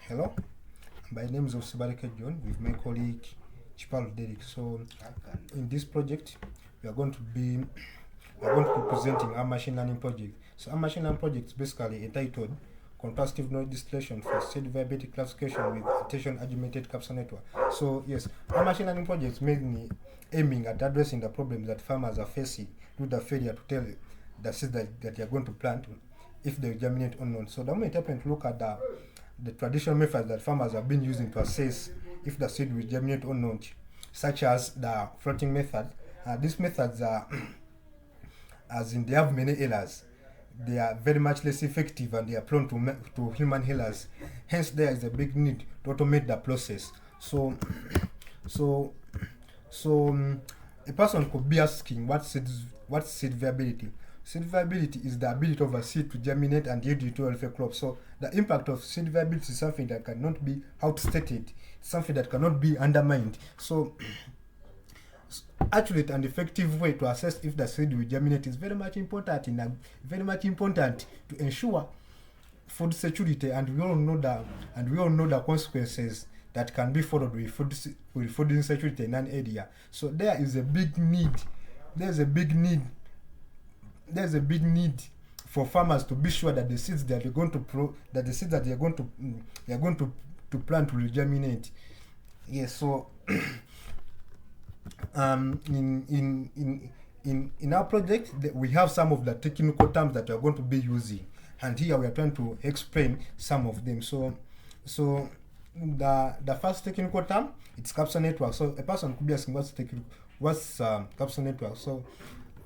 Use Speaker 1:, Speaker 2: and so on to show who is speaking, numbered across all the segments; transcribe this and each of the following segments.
Speaker 1: Hello, my name is Osibareke John with my colleague Chipalo Derek. So, in this project, we are going to be presenting our machine learning project. So, our machine learning project is basically entitled Contrastive Knowledge Distillation for State Viability Classification with Attention Augmented Capsule Network. So, yes, our machine learning project is mainly aiming at addressing the problems that farmers are facing due to the failure to tell the seeds that they are going to plant if they germinate or not. So, the moment I to look at the traditional methods that farmers have been using to assess if the seed will germinate or not, such as the floating method. These methods are, as in they have many errors. They are very much less effective and they are prone to human errors. Hence, there is a big need to automate the process. So, so, so, a person could be asking what's seed viability. Seed viability is the ability of a seed to germinate and yield into a crop. So the impact of seed viability is something that cannot be outstated, something that cannot be undermined. So accurate and effective way to assess if the seed will germinate is very much important to ensure food security, and we all know the consequences that can be followed with food insecurity in an area. So there's a big need for farmers to be sure that the seeds that they're going to plant will germinate. Yes, so in our project we have some of the technical terms that we are going to be using, and here we are trying to explain some of them. So the first technical term, it's capsule network. So a person could be asking what's capsule network. So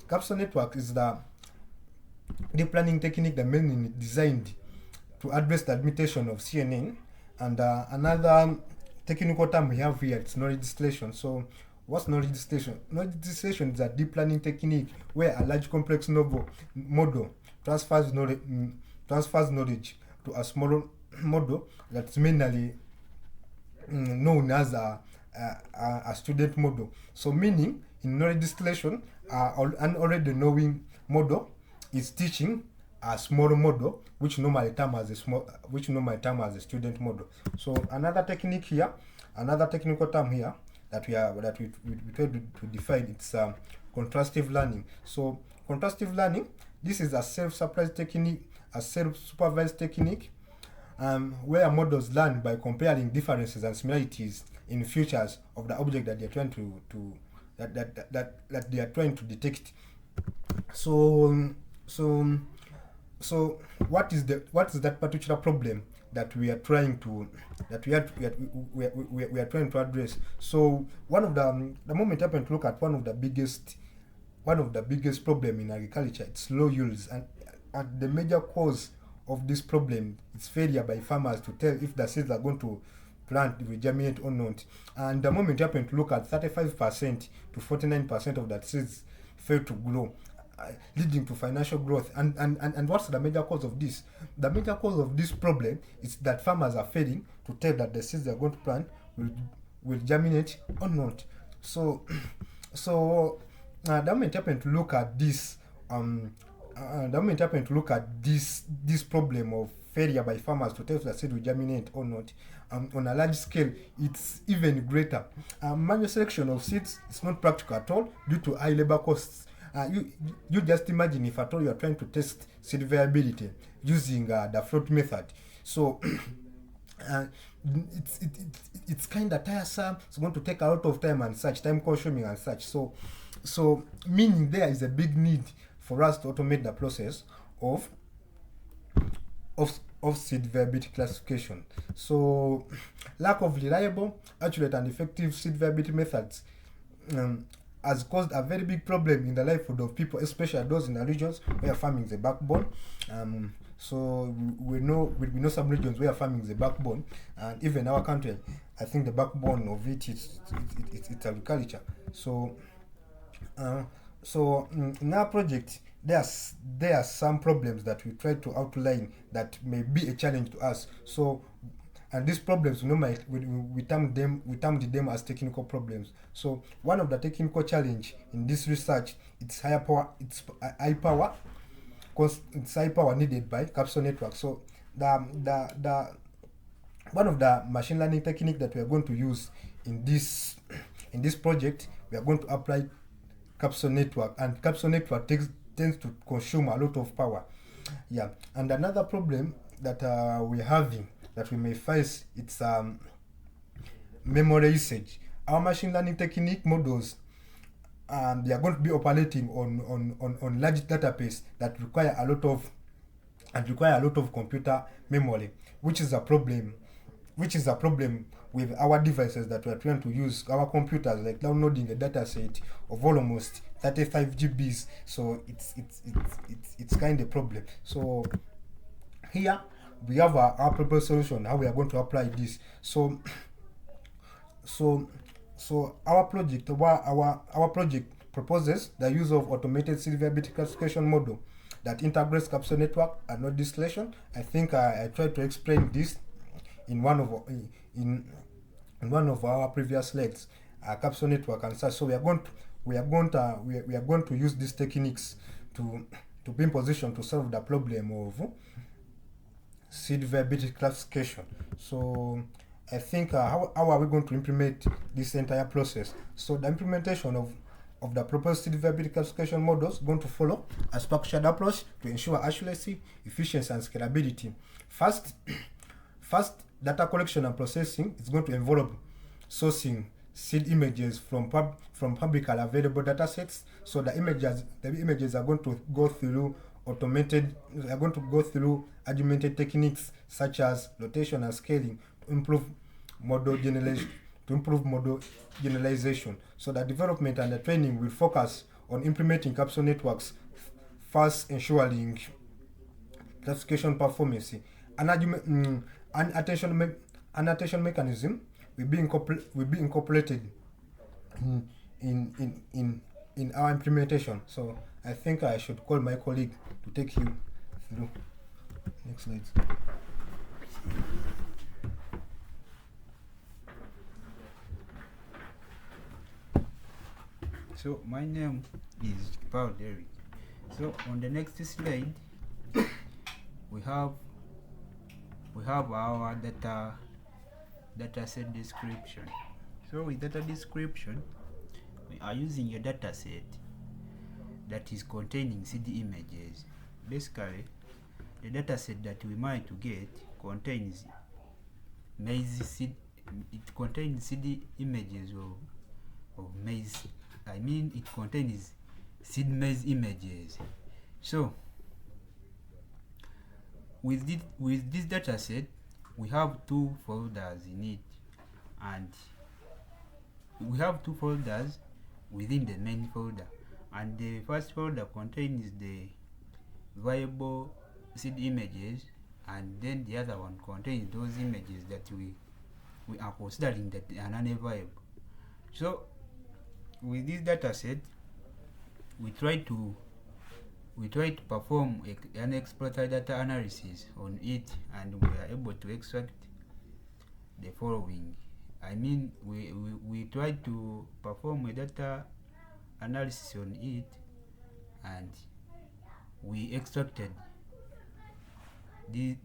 Speaker 1: capsule network is the deep learning technique that mainly designed to address the limitation of CNN. And another technical term we have here, it's knowledge distillation. So what's knowledge distillation? Knowledge distillation is a deep learning technique where a large complex model transfers knowledge to a small model that's mainly known as a student model. So meaning in knowledge distillation, an already knowing model is teaching a small model, which normally term as a student model. So another technical term here that we try to define, it's contrastive learning. So contrastive learning, this is a self-supervised technique, where models learn by comparing differences and similarities in features of the object that they are trying to detect. So what is that particular problem that we are trying to address? So one of the moment I happen to look at one of the biggest problem in agriculture, it's low yields, and the major cause of this problem is failure by farmers to tell if the seeds are going to plant will germinate or not. And the moment you happen to look at 35% to 49% of that seeds fail to grow, leading to financial growth. And what's the major cause of this? The major cause of this problem is that farmers are failing to tell that the seeds they're going to plant will germinate or not. So the moment happen to look at this this problem of failure by farmers to tell if the seed will germinate or not, on a large scale, it's even greater. Manual selection of seeds is not practical at all due to high labor costs. You just imagine if at all you are trying to test seed viability using the float method. So it's kind of tiresome. It's going to take a lot of time and such, time consuming and such. So meaning there is a big need for us to automate the process of seed viability classification. So lack of reliable, accurate and effective seed viability methods has caused a very big problem in the livelihood of people, especially those in the regions where farming is a backbone. So we know some regions where farming is a backbone, and even our country, I think the backbone of it is agriculture. So in our project, there are some problems that we try to outline that may be a challenge to us. So, and these problems, we termed them as technical problems. So one of the technical challenge in this research, it's high power needed by capsule network. So the one of the machine learning technique that we are going to use in this project, we are going to apply capsule network, and capsule network tends to consume a lot of power. Yeah, and another problem that we're having, that we may face, it's memory usage. Our machine learning technique models, they are going to be operating on large database that require a lot of computer memory, which is a problem with our devices that we are trying to use, our computers, like downloading a data set of almost 35 GBs. So it's kind of a problem. So here we have our proposed solution, how we are going to apply this. So so our project proposes the use of automated seed viability classification model that integrates capsule network and node distillation. I think I tried to explain this in one of our previous slides, capsule network and such. So we are going to use these techniques to be in position to solve the problem of seed viability classification. So I think how are we going to implement this entire process? So the implementation of the proposed seed viability classification models is going to follow a structured approach to ensure accuracy, efficiency, and scalability. First, data collection and processing is going to involve sourcing seed images from publicly available data sets. So the images are going to go through augmented techniques such as rotation and scaling to improve model generalization. So the development and the training will focus on implementing capsule networks, first ensuring classification performance. An attention mechanism will be incorporated in our implementation. So I think I should call my colleague to take you through. Next slide.
Speaker 2: So my name is Paul Derrick. So on the next slide, we have our data set description. So with data description, we are using a data set that is containing CD images. Basically, the data set that we might to get contains it contains CD images of maize. I mean, it contains seed maize images. So with this data set, we have two folders in it, and we have two folders within the main folder, and the first folder contains the viable seed images, and then the other one contains those images that we are considering that are non-viable. So with this data set, we try to perform an exploratory data analysis on it, and we are able to extract the following. I mean, we try to perform a data analysis on it, and we extracted we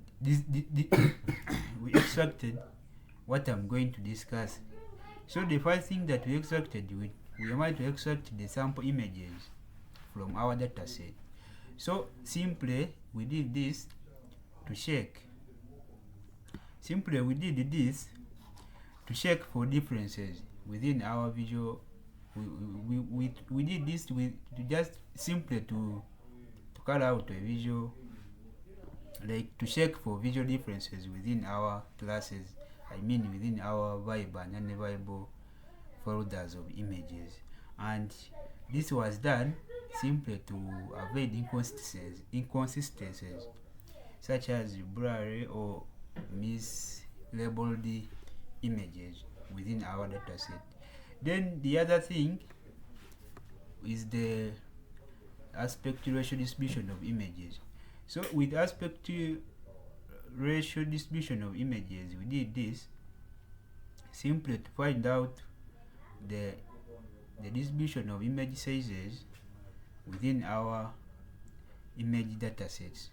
Speaker 2: extracted what I'm going to discuss. So the first thing that we extracted, we might to extract the sample images from our data set. So simply we did this to check. For differences within our visual. We did this to just simply to carry out a visual, like to check for visual differences within our classes. I mean, within our viable and non-viable folders of images, and this was done simply to avoid inconsistencies such as blurry or mislabeled images within our dataset. Then the other thing is the aspect ratio distribution of images. So with aspect ratio distribution of images, we did this simply to find out the distribution of image sizes within our image datasets.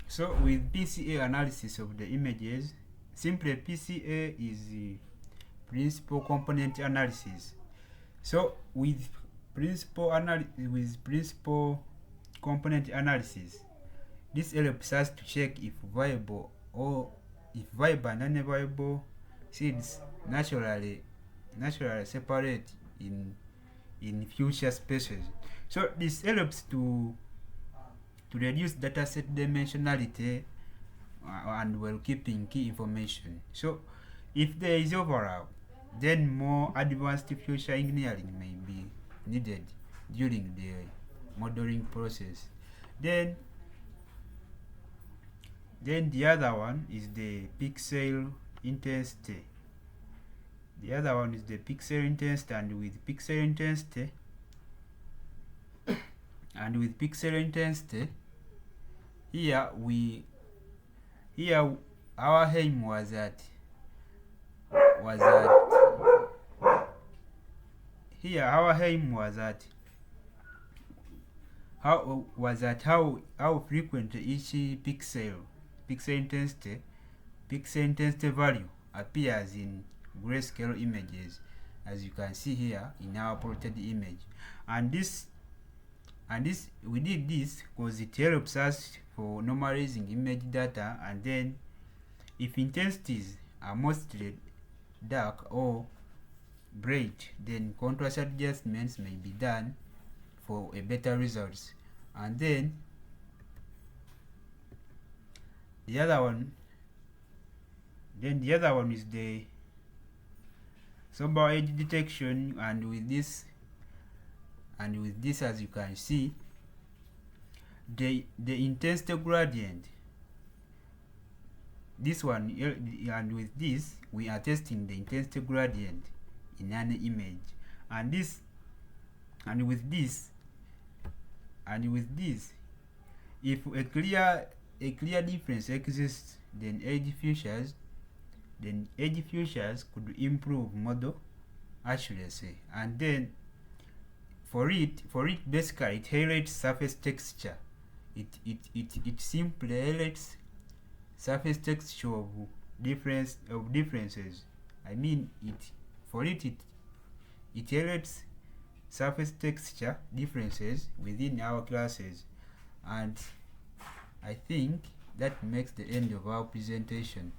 Speaker 2: So with PCA analysis of the images, simply PCA is principal component analysis. So with principal component analysis, this helps us to check if viable and non-viable seeds naturally separate in future species. So this helps to reduce dataset dimensionality and while keeping key information. So if there is overlap, then more advanced future engineering may be needed during the modeling process. Then the other one is the pixel intensity. And with pixel intensity, here our aim was that how frequent each pixel intensity value appears in grayscale images, as you can see here in our plotted image. And we did this because it helps us for normalizing image data, and then if intensities are mostly dark or bright, then contrast adjustments may be done for a better results. And then the other one is the sober edge detection, and with this as you can see, the intensity gradient, this one, and with this we are testing the intensity gradient in an image, and with this if a clear difference exists, then edge features could improve model accuracy. And then for it basically it highlights surface texture. It simply highlights surface texture of differences. I mean, it highlights surface texture differences within our classes. And I think that makes the end of our presentation.